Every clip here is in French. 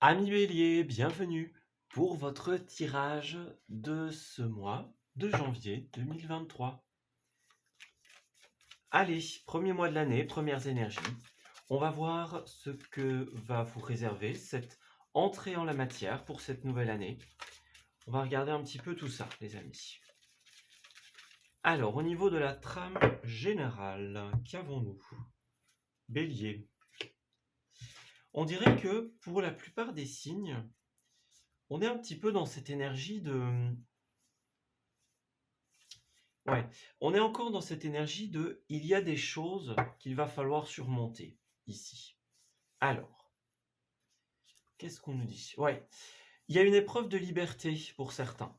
Amis Bélier, bienvenue pour votre tirage de ce mois de janvier 2023. Allez, premier mois de l'année, premières énergies. On va voir ce que va vous réserver cette entrée en la matière pour cette nouvelle année. On va regarder un petit peu tout ça, les amis. Alors, au niveau de la trame générale, qu'avons-nous? Bélier. On dirait que pour la plupart des signes, on est un petit peu dans cette énergie de... Ouais, on est encore dans cette énergie de il y a des choses qu'il va falloir surmonter ici. Alors, qu'est-ce qu'on nous dit? Ouais, il y a une épreuve de liberté pour certains.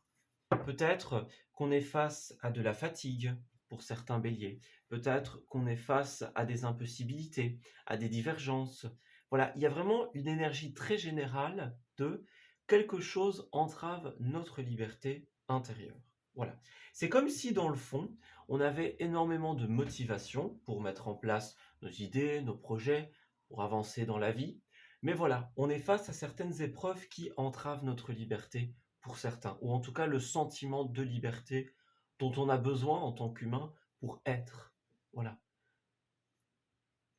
Peut-être qu'on est face à de la fatigue pour certains béliers. Peut-être qu'on est face à des impossibilités, à des divergences. Voilà, il y a vraiment une énergie très générale de quelque chose entrave notre liberté intérieure. Voilà. C'est comme si dans le fond, on avait énormément de motivation pour mettre en place nos idées, nos projets, pour avancer dans la vie. Mais voilà, on est face à certaines épreuves qui entravent notre liberté pour certains, ou en tout cas le sentiment de liberté dont on a besoin en tant qu'humain pour être, voilà,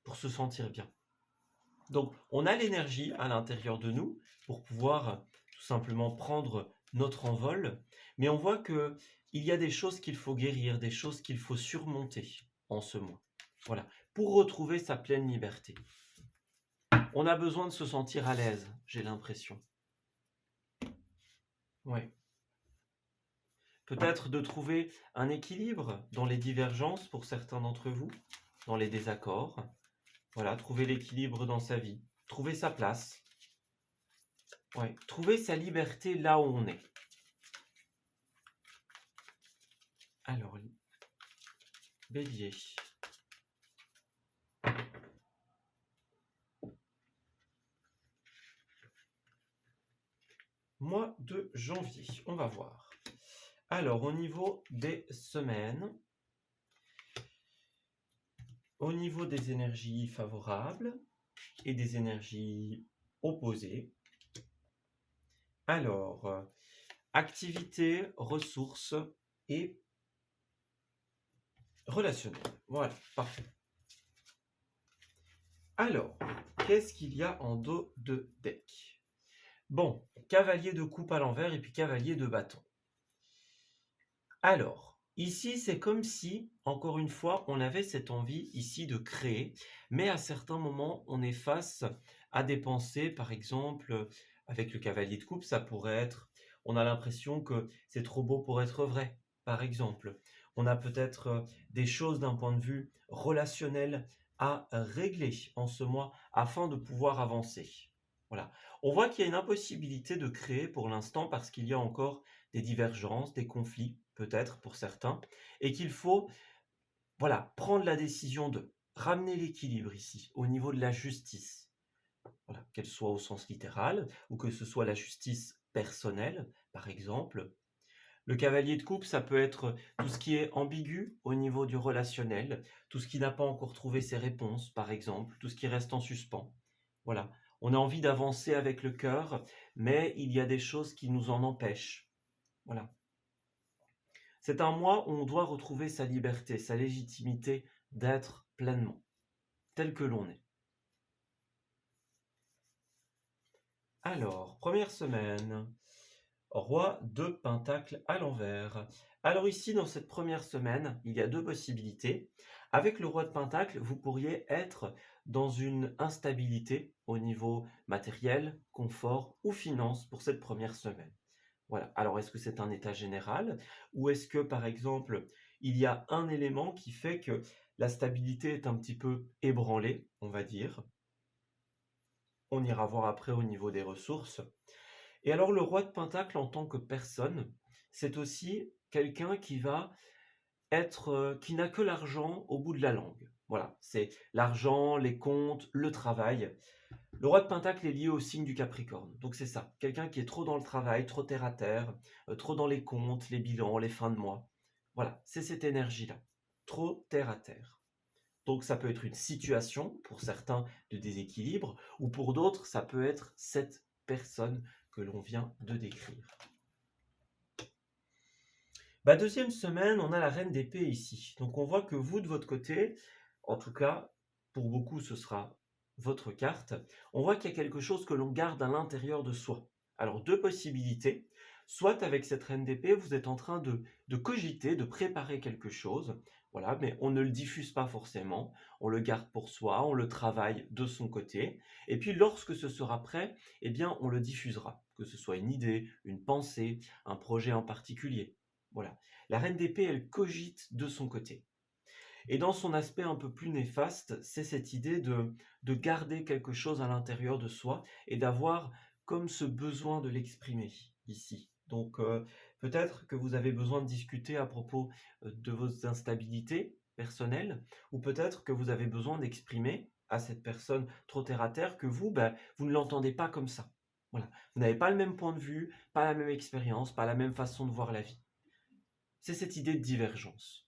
pour se sentir bien. Donc on a l'énergie à l'intérieur de nous pour pouvoir tout simplement prendre notre envol, mais on voit que il y a des choses qu'il faut guérir, des choses qu'il faut surmonter en ce mois. Voilà, pour retrouver sa pleine liberté. On a besoin de se sentir à l'aise, j'ai l'impression. Ouais. Peut-être de trouver un équilibre dans les divergences pour certains d'entre vous, dans les désaccords. Voilà, trouver l'équilibre dans sa vie, trouver sa place. Ouais, trouver sa liberté là où on est. Alors, Bélier. Mois de janvier, on va voir. Alors, au niveau des semaines, au niveau des énergies favorables et des énergies opposées. Alors, activité, ressources et relationnel. Voilà, parfait. Alors, qu'est-ce qu'il y a en dos de deck? Bon, cavalier de coupe à l'envers et puis cavalier de bâton. Alors, ici, c'est comme si, encore une fois, on avait cette envie ici de créer, mais à certains moments, on est face à des pensées, par exemple, avec le cavalier de coupe, ça pourrait être, on a l'impression que c'est trop beau pour être vrai, par exemple. On a peut-être des choses d'un point de vue relationnel à régler en ce mois afin de pouvoir avancer. Voilà. On voit qu'il y a une impossibilité de créer pour l'instant parce qu'il y a encore des divergences, des conflits, peut-être pour certains, et qu'il faut, voilà, prendre la décision de ramener l'équilibre ici, au niveau de la justice. Voilà, qu'elle soit au sens littéral, ou que ce soit la justice personnelle, par exemple. Le cavalier de coupe, ça peut être tout ce qui est ambigu au niveau du relationnel, tout ce qui n'a pas encore trouvé ses réponses, par exemple, tout ce qui reste en suspens. Voilà, on a envie d'avancer avec le cœur, mais il y a des choses qui nous en empêchent. Voilà. C'est un mois où on doit retrouver sa liberté, sa légitimité d'être pleinement, tel que l'on est. Alors, première semaine, roi de pentacle à l'envers. Alors ici, dans cette première semaine, il y a deux possibilités. Avec le roi de pentacle, vous pourriez être dans une instabilité au niveau matériel, confort ou finance pour cette première semaine. Voilà. Alors, est-ce que c'est un état général ou est-ce que, par exemple, il y a un élément qui fait que la stabilité est un petit peu ébranlée, on va dire. On ira voir après au niveau des ressources. Et alors, le roi de pentacle en tant que personne, c'est aussi quelqu'un qui va être, qui n'a que l'argent au bout de la langue. Voilà, c'est l'argent, les comptes, le travail. Le roi de Pentacle est lié au signe du Capricorne. Donc c'est ça, quelqu'un qui est trop dans le travail, trop terre à terre, trop dans les comptes, les bilans, les fins de mois. Voilà, c'est cette énergie-là. Trop terre à terre. Donc ça peut être une situation, pour certains, de déséquilibre, ou pour d'autres, ça peut être cette personne que l'on vient de décrire. Deuxième semaine, on a la reine d'épée ici. Donc on voit que vous, de votre côté, en tout cas, pour beaucoup, ce sera votre carte, on voit qu'il y a quelque chose que l'on garde à l'intérieur de soi. Alors, deux possibilités. Soit avec cette reine d'épée, vous êtes en train de cogiter, de préparer quelque chose, voilà, mais on ne le diffuse pas forcément, on le garde pour soi, on le travaille de son côté, et puis lorsque ce sera prêt, eh bien, on le diffusera, que ce soit une idée, une pensée, un projet en particulier. Voilà. La reine d'épée, elle cogite de son côté. Et dans son aspect un peu plus néfaste, c'est cette idée de garder quelque chose à l'intérieur de soi et d'avoir comme ce besoin de l'exprimer ici. Donc peut-être que vous avez besoin de discuter à propos de vos instabilités personnelles, ou peut-être que vous avez besoin d'exprimer à cette personne trop terre à terre que vous, vous ne l'entendez pas comme ça. Voilà. Vous n'avez pas le même point de vue, pas la même expérience, pas la même façon de voir la vie. C'est cette idée de divergence.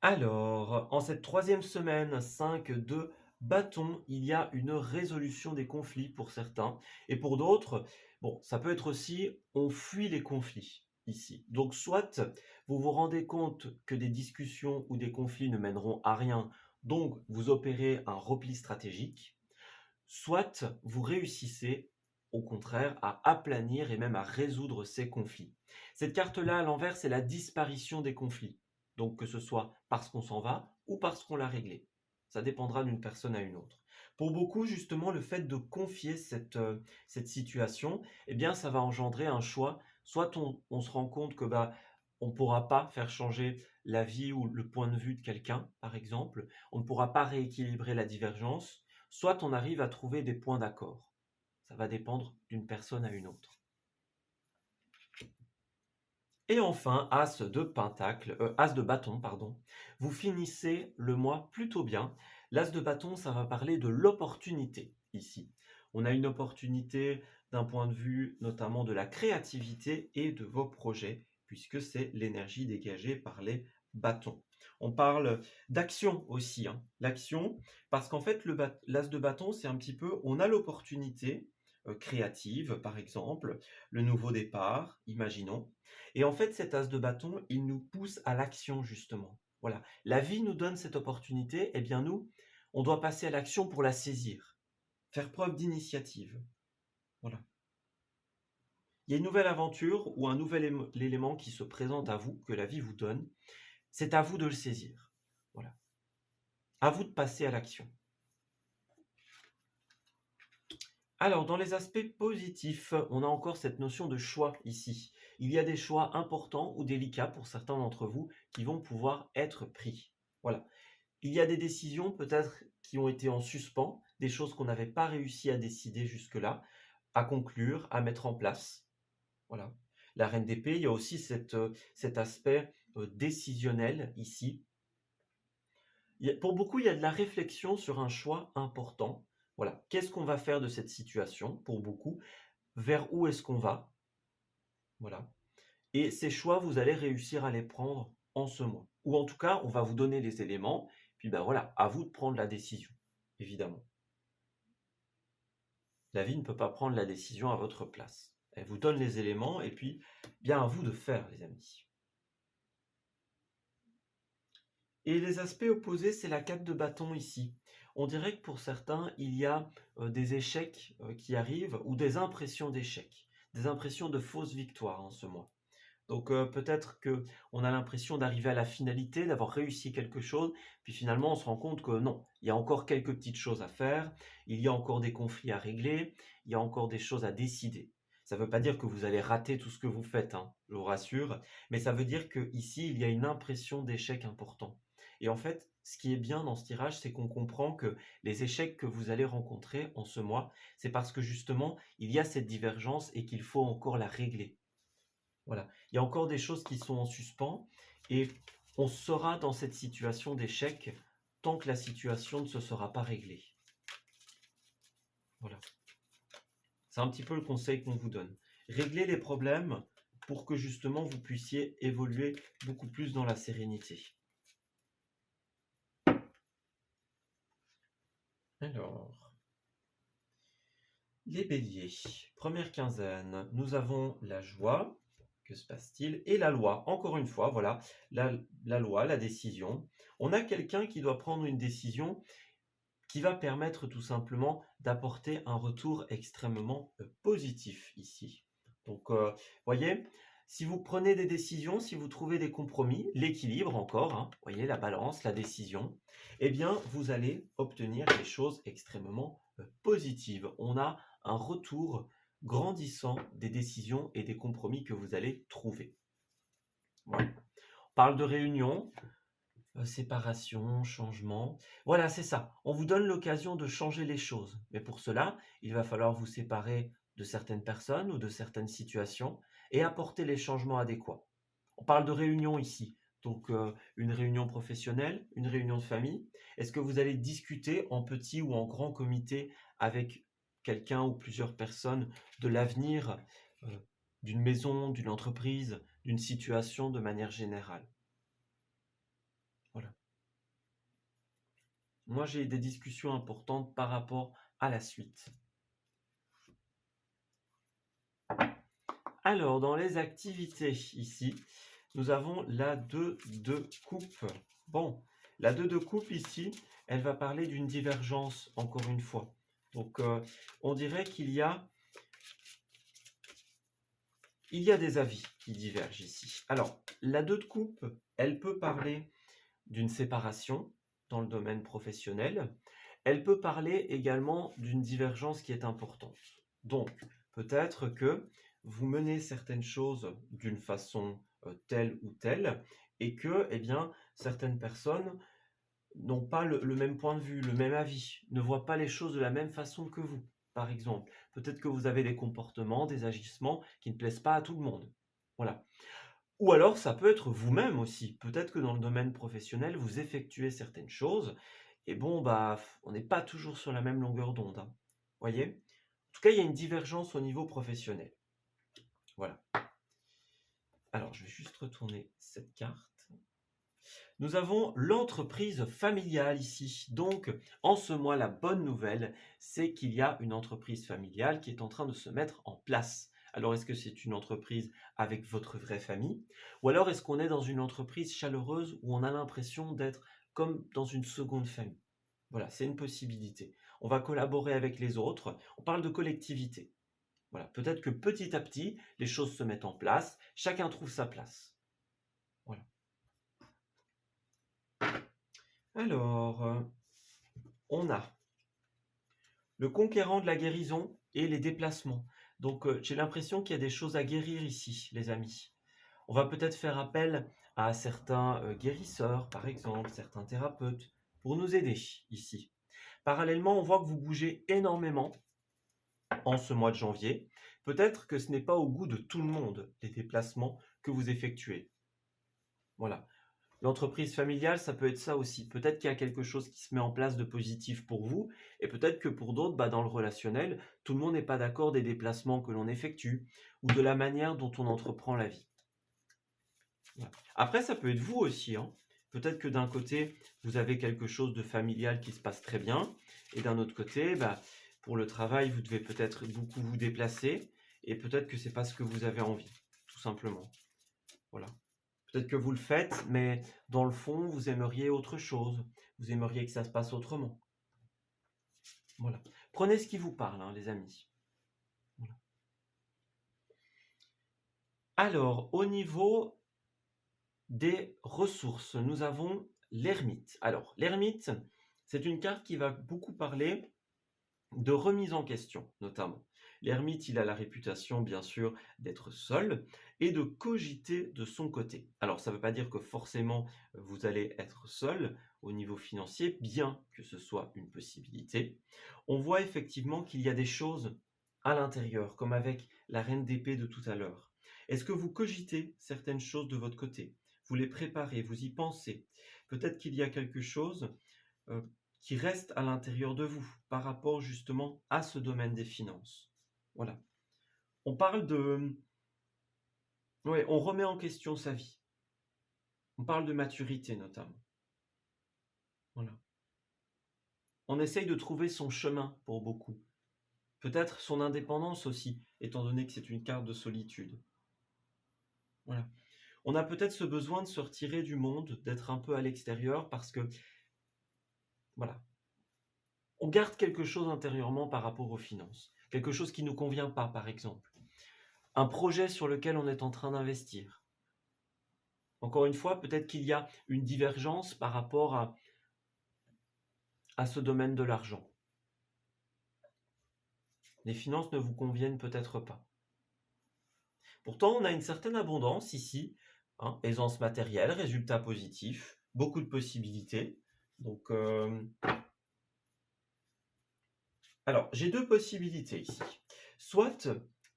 Alors, en cette troisième semaine, 5 de bâton, il y a une résolution des conflits pour certains. Et pour d'autres, bon, ça peut être aussi, on fuit les conflits ici. Donc, soit vous vous rendez compte que des discussions ou des conflits ne mèneront à rien, donc vous opérez un repli stratégique, soit vous réussissez au contraire à aplanir et même à résoudre ces conflits. Cette carte-là à l'envers, c'est la disparition des conflits. Donc que ce soit parce qu'on s'en va ou parce qu'on l'a réglé. Ça dépendra d'une personne à une autre. Pour beaucoup, justement, le fait de confier cette situation, eh bien, ça va engendrer un choix. Soit on se rend compte que on ne pourra pas faire changer la vie ou le point de vue de quelqu'un, par exemple. On ne pourra pas rééquilibrer la divergence. Soit on arrive à trouver des points d'accord. Ça va dépendre d'une personne à une autre. Et enfin, As de Pentacle, As de bâton, pardon. Vous finissez le mois plutôt bien. L'As de bâton, ça va parler de l'opportunité ici. On a une opportunité d'un point de vue notamment de la créativité et de vos projets, puisque c'est l'énergie dégagée par les bâtons. On parle d'action aussi, hein. L'action, parce qu'en fait, l'As de bâton, c'est un petit peu, on a l'opportunité créative, par exemple, le nouveau départ, imaginons. Et en fait, cet as de bâton, il nous pousse à l'action, justement. Voilà. La vie nous donne cette opportunité, et bien nous, on doit passer à l'action pour la saisir. Faire preuve d'initiative. Voilà. Il y a une nouvelle aventure ou un nouvel élément qui se présente à vous, que la vie vous donne. C'est à vous de le saisir. Voilà. À vous de passer à l'action. Alors, dans les aspects positifs, on a encore cette notion de choix ici. Il y a des choix importants ou délicats pour certains d'entre vous qui vont pouvoir être pris. Voilà. Il y a des décisions peut-être qui ont été en suspens, des choses qu'on n'avait pas réussi à décider jusque-là, à conclure, à mettre en place. Voilà. La reine d'épée, il y a aussi cet aspect décisionnel ici. Pour beaucoup, il y a de la réflexion sur un choix important. Voilà. Qu'est-ce qu'on va faire de cette situation pour beaucoup? Vers où est-ce qu'on va? Voilà. Et ces choix, vous allez réussir à les prendre en ce mois. Ou en tout cas, on va vous donner les éléments, puis voilà, à vous de prendre la décision, évidemment. La vie ne peut pas prendre la décision à votre place. Elle vous donne les éléments, et puis bien à vous de faire, les amis. Et les aspects opposés, c'est la 4 de bâton ici. On dirait que pour certains, il y a des échecs qui arrivent, ou des impressions d'échecs, des impressions de fausses victoires en ce mois. Donc peut-être qu'on a l'impression d'arriver à la finalité, d'avoir réussi quelque chose, puis finalement on se rend compte que non, il y a encore quelques petites choses à faire, il y a encore des conflits à régler, il y a encore des choses à décider. Ça ne veut pas dire que vous allez rater tout ce que vous faites, hein, je vous rassure, mais ça veut dire qu'ici il y a une impression d'échec important. Et en fait, ce qui est bien dans ce tirage, c'est qu'on comprend que les échecs que vous allez rencontrer en ce mois, c'est parce que justement, il y a cette divergence et qu'il faut encore la régler. Voilà. Il y a encore des choses qui sont en suspens et on sera dans cette situation d'échec tant que la situation ne se sera pas réglée. Voilà. C'est un petit peu le conseil qu'on vous donne. Réglez les problèmes pour que justement vous puissiez évoluer beaucoup plus dans la sérénité. Alors, les béliers, première quinzaine, nous avons la joie, que se passe-t-il? Et la loi, encore une fois, voilà, la loi, la décision. On a quelqu'un qui doit prendre une décision qui va permettre tout simplement d'apporter un retour extrêmement positif ici. Donc, voyez, si vous prenez des décisions, si vous trouvez des compromis, l'équilibre encore, hein, voyez, la balance, la décision, eh bien, vous allez obtenir des choses extrêmement positives. On a un retour grandissant des décisions et des compromis que vous allez trouver. Voilà. On parle de réunion, séparation, changement. Voilà, c'est ça. On vous donne l'occasion de changer les choses. Mais pour cela, il va falloir vous séparer de certaines personnes ou de certaines situations et apporter les changements adéquats. On parle de réunion ici. Donc, une réunion professionnelle, une réunion de famille. Est-ce que vous allez discuter en petit ou en grand comité avec quelqu'un ou plusieurs personnes de l'avenir d'une maison, d'une entreprise, d'une situation de manière générale? Voilà. Moi, j'ai des discussions importantes par rapport à la suite. Alors, dans les activités ici, nous avons la 2 de coupe. Bon, la 2 de coupe ici, elle va parler d'une divergence, encore une fois. Donc, on dirait qu'il y a des avis qui divergent ici. Alors, la 2 de coupe, elle peut parler d'une séparation dans le domaine professionnel. Elle peut parler également d'une divergence qui est importante. Donc, peut-être que vous menez certaines choses d'une façon telle ou telle, et que, eh bien, certaines personnes n'ont pas le même point de vue, le même avis, ne voient pas les choses de la même façon que vous, par exemple. Peut-être que vous avez des comportements, des agissements qui ne plaisent pas à tout le monde. Voilà. Ou alors, ça peut être vous-même aussi. Peut-être que dans le domaine professionnel, vous effectuez certaines choses, et bon, bah, on n'est pas toujours sur la même longueur d'onde, hein. Voyez? En tout cas, il y a une divergence au niveau professionnel. Voilà. Alors, je vais juste retourner cette carte. Nous avons l'entreprise familiale ici. Donc, en ce mois, la bonne nouvelle, c'est qu'il y a une entreprise familiale qui est en train de se mettre en place. Alors, est-ce que c'est une entreprise avec votre vraie famille? Ou alors, est-ce qu'on est dans une entreprise chaleureuse où on a l'impression d'être comme dans une seconde famille? Voilà, c'est une possibilité. On va collaborer avec les autres. On parle de collectivité. Voilà, peut-être que petit à petit, les choses se mettent en place. Chacun trouve sa place. Voilà. Alors, on a le conquérant de la guérison et les déplacements. Donc, j'ai l'impression qu'il y a des choses à guérir ici, les amis. On va peut-être faire appel à certains guérisseurs, par exemple, certains thérapeutes, pour nous aider ici. Parallèlement, on voit que vous bougez énormément en ce mois de janvier. Peut-être que ce n'est pas au goût de tout le monde, les déplacements que vous effectuez. Voilà. L'entreprise familiale, ça peut être ça aussi. Peut-être qu'il y a quelque chose qui se met en place de positif pour vous, et peut-être que pour d'autres, bah, dans le relationnel, tout le monde n'est pas d'accord des déplacements que l'on effectue, ou de la manière dont on entreprend la vie. Voilà. Après, ça peut être vous aussi, hein. Peut-être que d'un côté, vous avez quelque chose de familial qui se passe très bien, et d'un autre côté, bah, pour le travail, vous devez peut-être beaucoup vous déplacer, et peut-être que c'est pas ce que vous avez envie, tout simplement. Voilà. Peut-être que vous le faites, mais dans le fond, vous aimeriez autre chose. Vous aimeriez que ça se passe autrement. Voilà. Prenez ce qui vous parle, hein, les amis. Voilà. Alors, au niveau des ressources, nous avons l'ermite. Alors, l'ermite, c'est une carte qui va beaucoup parler de remise en question, notamment. L'ermite, il a la réputation, bien sûr, d'être seul et de cogiter de son côté. Alors, ça ne veut pas dire que forcément vous allez être seul au niveau financier, bien que ce soit une possibilité. On voit effectivement qu'il y a des choses à l'intérieur, comme avec la reine d'épée de tout à l'heure. Est-ce que vous cogitez certaines choses de votre côté? Vous les préparez, vous y pensez. Peut-être qu'il y a quelque chose euh, qui reste à l'intérieur de vous par rapport justement à ce domaine des finances. Voilà. On parle de... Ouais, on remet en question sa vie. On parle de maturité notamment. Voilà. On essaye de trouver son chemin pour beaucoup. Peut-être son indépendance aussi, étant donné que c'est une carte de solitude. Voilà. On a peut-être ce besoin de se retirer du monde, d'être un peu à l'extérieur, parce que, voilà, on garde quelque chose intérieurement par rapport aux finances. Quelque chose qui ne nous convient pas, par exemple. Un projet sur lequel on est en train d'investir. Encore une fois, peut-être qu'il y a une divergence par rapport à ce domaine de l'argent. Les finances ne vous conviennent peut-être pas. Pourtant, on a une certaine abondance ici, hein, aisance matérielle, résultats positifs, beaucoup de possibilités. Donc, alors, j'ai deux possibilités ici. Soit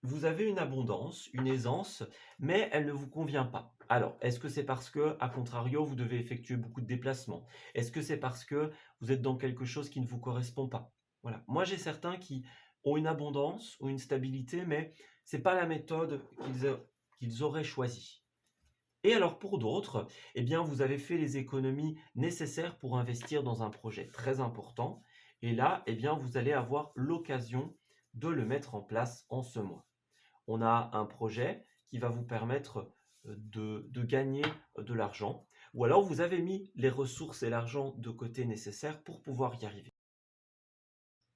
vous avez une abondance, une aisance, mais elle ne vous convient pas. Alors, est-ce que c'est parce que, à contrario, vous devez effectuer beaucoup de déplacements? Est-ce que c'est parce que vous êtes dans quelque chose qui ne vous correspond pas? Voilà. Moi, j'ai certains qui ont une abondance ou une stabilité, mais c'est pas la méthode qu'ils auraient choisie. Et alors pour d'autres, eh bien vous avez fait les économies nécessaires pour investir dans un projet très important. Et là, eh bien vous allez avoir l'occasion de le mettre en place en ce mois. On a un projet qui va vous permettre de gagner de l'argent. Ou alors vous avez mis les ressources et l'argent de côté nécessaires pour pouvoir y arriver.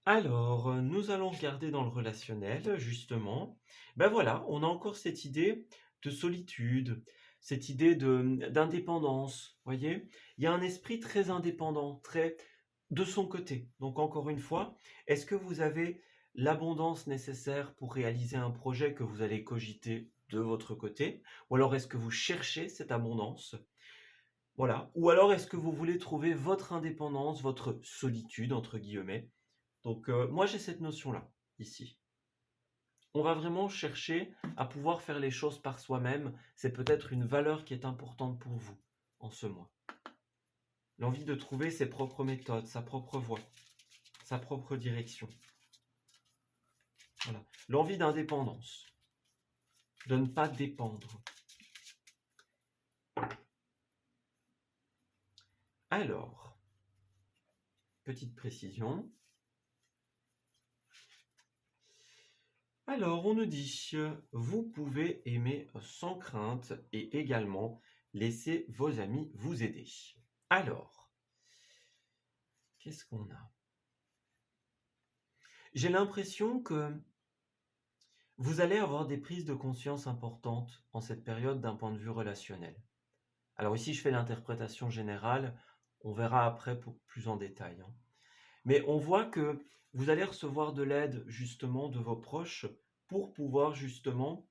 Alors, nous allons regarder dans le relationnel, justement. Ben voilà, on a encore cette idée de solitude, cette idée d'indépendance, voyez? Il y a un esprit très indépendant, très de son côté. Donc encore une fois, est-ce que vous avez l'abondance nécessaire pour réaliser un projet que vous allez cogiter de votre côté? Ou alors est-ce que vous cherchez cette abondance? Voilà. Ou alors est-ce que vous voulez trouver votre indépendance, votre solitude, entre guillemets? Donc moi j'ai cette notion-là, ici. On va vraiment chercher à pouvoir faire les choses par soi-même. C'est peut-être une valeur qui est importante pour vous en ce mois. L'envie de trouver ses propres méthodes, sa propre voie, sa propre direction. Voilà. L'envie d'indépendance, de ne pas dépendre. Alors, petite précision. Alors, on nous dit, vous pouvez aimer sans crainte et également laisser vos amis vous aider. Alors, qu'est-ce qu'on a? J'ai l'impression que vous allez avoir des prises de conscience importantes en cette période d'un point de vue relationnel. Alors ici, je fais l'interprétation générale, on verra après plus en détail, hein. Mais on voit que vous allez recevoir de l'aide justement de vos proches pour pouvoir justement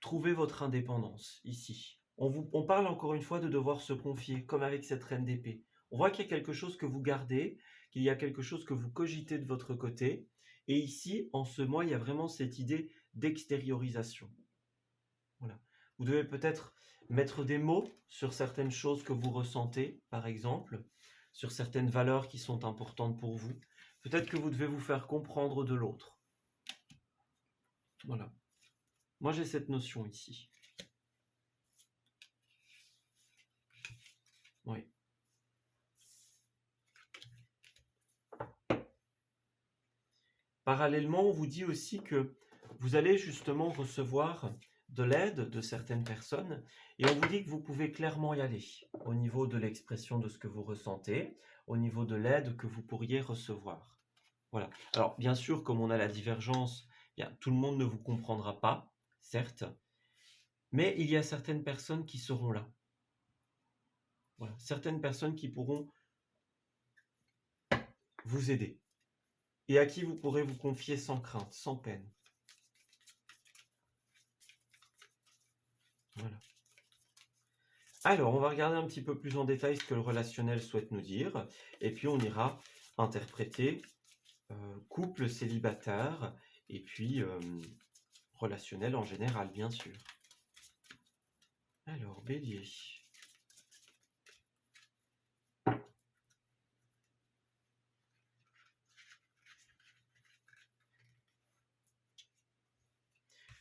trouver votre indépendance ici. On parle encore une fois de devoir se confier, comme avec cette reine d'épée. On voit qu'il y a quelque chose que vous gardez, qu'il y a quelque chose que vous cogitez de votre côté. Et ici, en ce mois, il y a vraiment cette idée d'extériorisation. Voilà. Vous devez peut-être mettre des mots sur certaines choses que vous ressentez, par exemple, sur certaines valeurs qui sont importantes pour vous. Peut-être que vous devez vous faire comprendre de l'autre. Voilà. Moi, j'ai cette notion ici. Oui. Parallèlement, on vous dit aussi que vous allez justement recevoir de l'aide de certaines personnes et on vous dit que vous pouvez clairement y aller au niveau de l'expression de ce que vous ressentez, au niveau de l'aide que vous pourriez recevoir. Voilà. Alors, bien sûr, comme on a la divergence, bien, tout le monde ne vous comprendra pas, certes, mais il y a certaines personnes qui seront là. Voilà. Certaines personnes qui pourront vous aider et à qui vous pourrez vous confier sans crainte, sans peine. Voilà. Alors, on va regarder un petit peu plus en détail ce que le relationnel souhaite nous dire, et puis on ira interpréter couple célibataire, et puis relationnel en général, bien sûr. Alors, Bélier.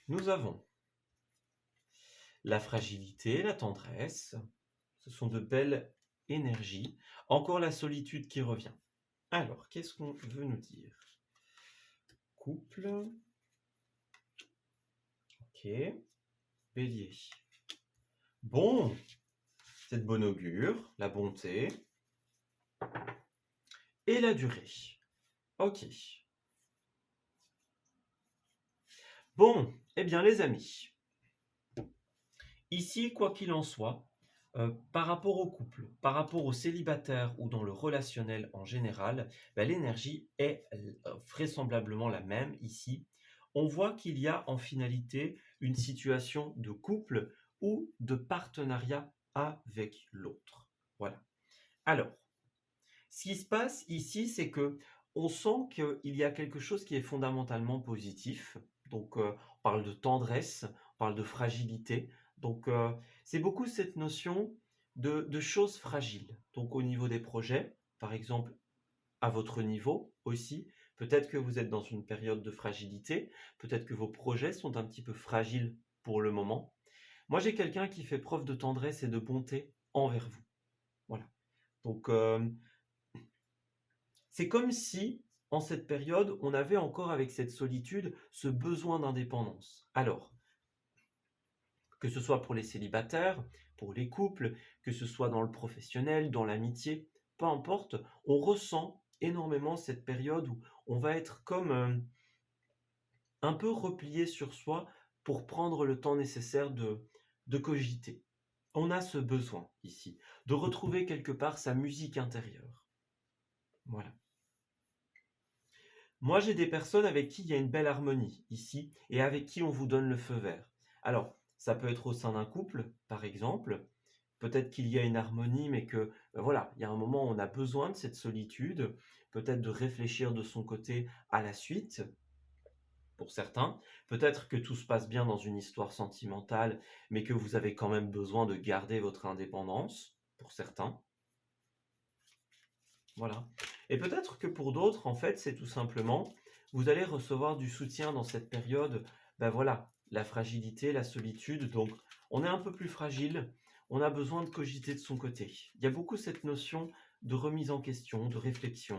Nous avons la fragilité, la tendresse. Ce sont de belles énergies. Encore la solitude qui revient. Alors, qu'est-ce qu'on veut nous dire? Couple. Ok. Bélier. Bon, c'est de bon augure, la bonté. Et la durée. Ok. Bon, eh bien les amis, ici, quoi qu'il en soit, par rapport au couple, par rapport au célibataire ou dans le relationnel en général, l'énergie est vraisemblablement la même ici. On voit qu'il y a en finalité une situation de couple ou de partenariat avec l'autre. Voilà. Alors, ce qui se passe ici, c'est que on sent qu'il y a quelque chose qui est fondamentalement positif. Donc, on parle de tendresse, on parle de fragilité. Donc, c'est beaucoup cette notion de choses fragiles. Donc, au niveau des projets, par exemple, à votre niveau aussi, peut-être que vous êtes dans une période de fragilité, peut-être que vos projets sont un petit peu fragiles pour le moment. Moi, j'ai quelqu'un qui fait preuve de tendresse et de bonté envers vous. Voilà. Donc, c'est comme si, en cette période, on avait encore avec cette solitude ce besoin d'indépendance. Alors, que ce soit pour les célibataires, pour les couples, que ce soit dans le professionnel, dans l'amitié, peu importe, on ressent énormément cette période où on va être comme un peu replié sur soi pour prendre le temps nécessaire de cogiter. On a ce besoin ici de retrouver quelque part sa musique intérieure. Voilà. Moi, j'ai des personnes avec qui il y a une belle harmonie ici et avec qui on vous donne le feu vert. Alors, ça peut être au sein d'un couple, par exemple. Peut-être qu'il y a une harmonie, mais que voilà, il y a un moment où on a besoin de cette solitude, peut-être de réfléchir de son côté à la suite, pour certains. Peut-être que tout se passe bien dans une histoire sentimentale, mais que vous avez quand même besoin de garder votre indépendance, pour certains. Voilà. Et peut-être que pour d'autres, en fait, c'est tout simplement, vous allez recevoir du soutien dans cette période, voilà, la fragilité, la solitude. Donc, on est un peu plus fragile, on a besoin de cogiter de son côté. Il y a beaucoup cette notion de remise en question, de réflexion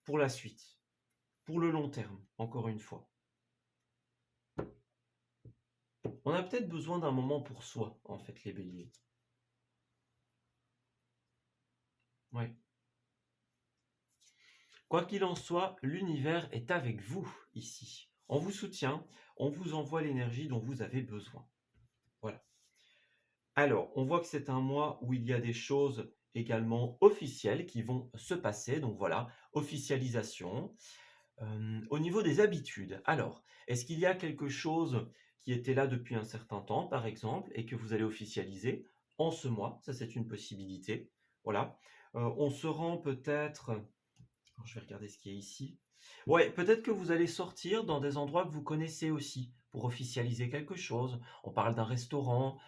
pour la suite, pour le long terme, encore une fois. On a peut-être besoin d'un moment pour soi, en fait, les béliers. Ouais. Quoi qu'il en soit, l'univers est avec vous ici. On vous soutient, on vous envoie l'énergie dont vous avez besoin. Voilà. Alors, on voit que c'est un mois où il y a des choses également officielles qui vont se passer. Donc voilà, officialisation. Au niveau des habitudes, alors, est-ce qu'il y a quelque chose qui était là depuis un certain temps, par exemple, et que vous allez officialiser en ce mois? Ça, c'est une possibilité. Voilà. On se rend peut-être je vais regarder ce qui est ici. Ouais, peut-être que vous allez sortir dans des endroits que vous connaissez aussi pour officialiser quelque chose. On parle d'un restaurant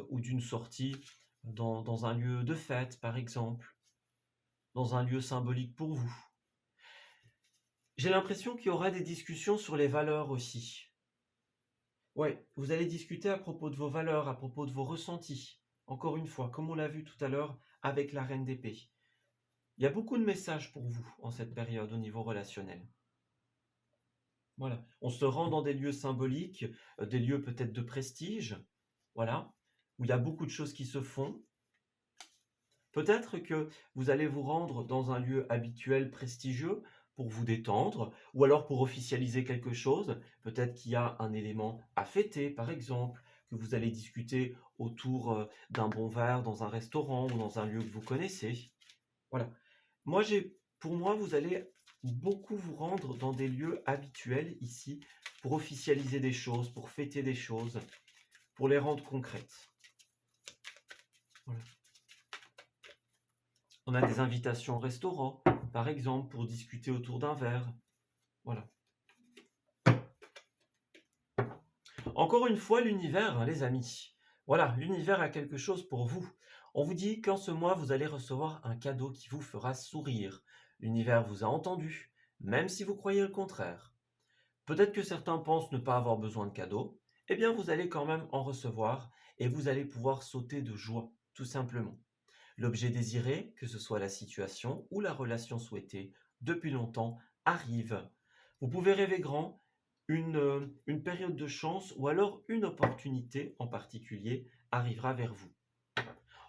ou d'une sortie dans un lieu de fête, par exemple, dans un lieu symbolique pour vous. J'ai l'impression qu'il y aura des discussions sur les valeurs aussi. Ouais, vous allez discuter à propos de vos valeurs, à propos de vos ressentis. Encore une fois, comme on l'a vu tout à l'heure avec la reine d'épée. Il y a beaucoup de messages pour vous en cette période au niveau relationnel. Voilà. On se rend dans des lieux symboliques, des lieux peut-être de prestige, voilà, où il y a beaucoup de choses qui se font. Peut-être que vous allez vous rendre dans un lieu habituel, prestigieux, pour vous détendre, ou alors pour officialiser quelque chose. Peut-être qu'il y a un élément à fêter, par exemple, que vous allez discuter autour d'un bon verre dans un restaurant ou dans un lieu que vous connaissez. Voilà. Pour moi, vous allez beaucoup vous rendre dans des lieux habituels ici pour officialiser des choses, pour fêter des choses, pour les rendre concrètes. Voilà. On a des invitations au restaurant, par exemple, pour discuter autour d'un verre. Voilà. Encore une fois, l'univers, hein, les amis. Voilà, l'univers a quelque chose pour vous. On vous dit qu'en ce mois, vous allez recevoir un cadeau qui vous fera sourire. L'univers vous a entendu, même si vous croyez le contraire. Peut-être que certains pensent ne pas avoir besoin de cadeaux. eh bien vous allez quand même en recevoir et vous allez pouvoir sauter de joie, tout simplement. L'objet désiré, que ce soit la situation ou la relation souhaitée depuis longtemps, arrive. Vous pouvez rêver grand, une période de chance ou alors une opportunité en particulier arrivera vers vous.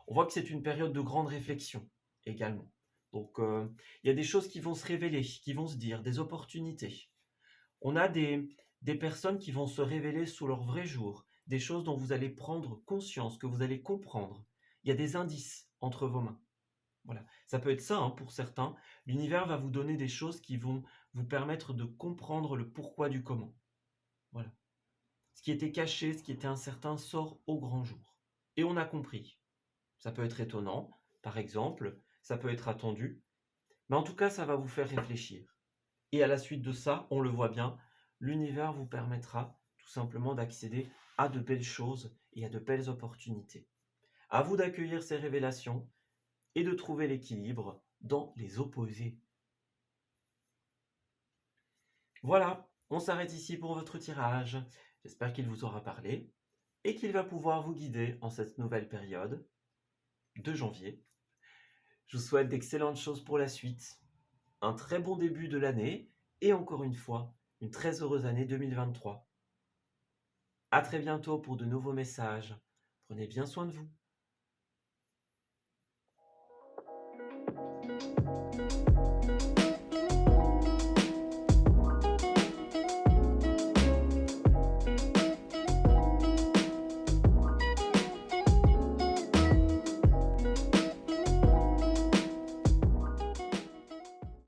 On voit que c'est une période de grande réflexion également. Donc il y a des choses qui vont se révéler, qui vont se dire, des opportunités. On a des personnes qui vont se révéler sous leur vrai jour, des choses dont vous allez prendre conscience, que vous allez comprendre. Il y a des indices entre vos mains. Voilà. Ça peut être ça hein, pour certains. L'univers va vous donner des choses qui vont vous permettre de comprendre le pourquoi du comment. Voilà. Ce qui était caché, ce qui était incertain sort au grand jour. Et on a compris. Ça peut être étonnant, par exemple, ça peut être attendu, mais en tout cas, ça va vous faire réfléchir. Et à la suite de ça, on le voit bien, l'univers vous permettra tout simplement d'accéder à de belles choses et à de belles opportunités. À vous d'accueillir ces révélations et de trouver l'équilibre dans les opposés. Voilà, on s'arrête ici pour votre tirage. J'espère qu'il vous aura parlé et qu'il va pouvoir vous guider en cette nouvelle période de janvier. Je vous souhaite d'excellentes choses pour la suite, un très bon début de l'année et encore une fois, une très heureuse année 2023. À très bientôt pour de nouveaux messages. Prenez bien soin de vous.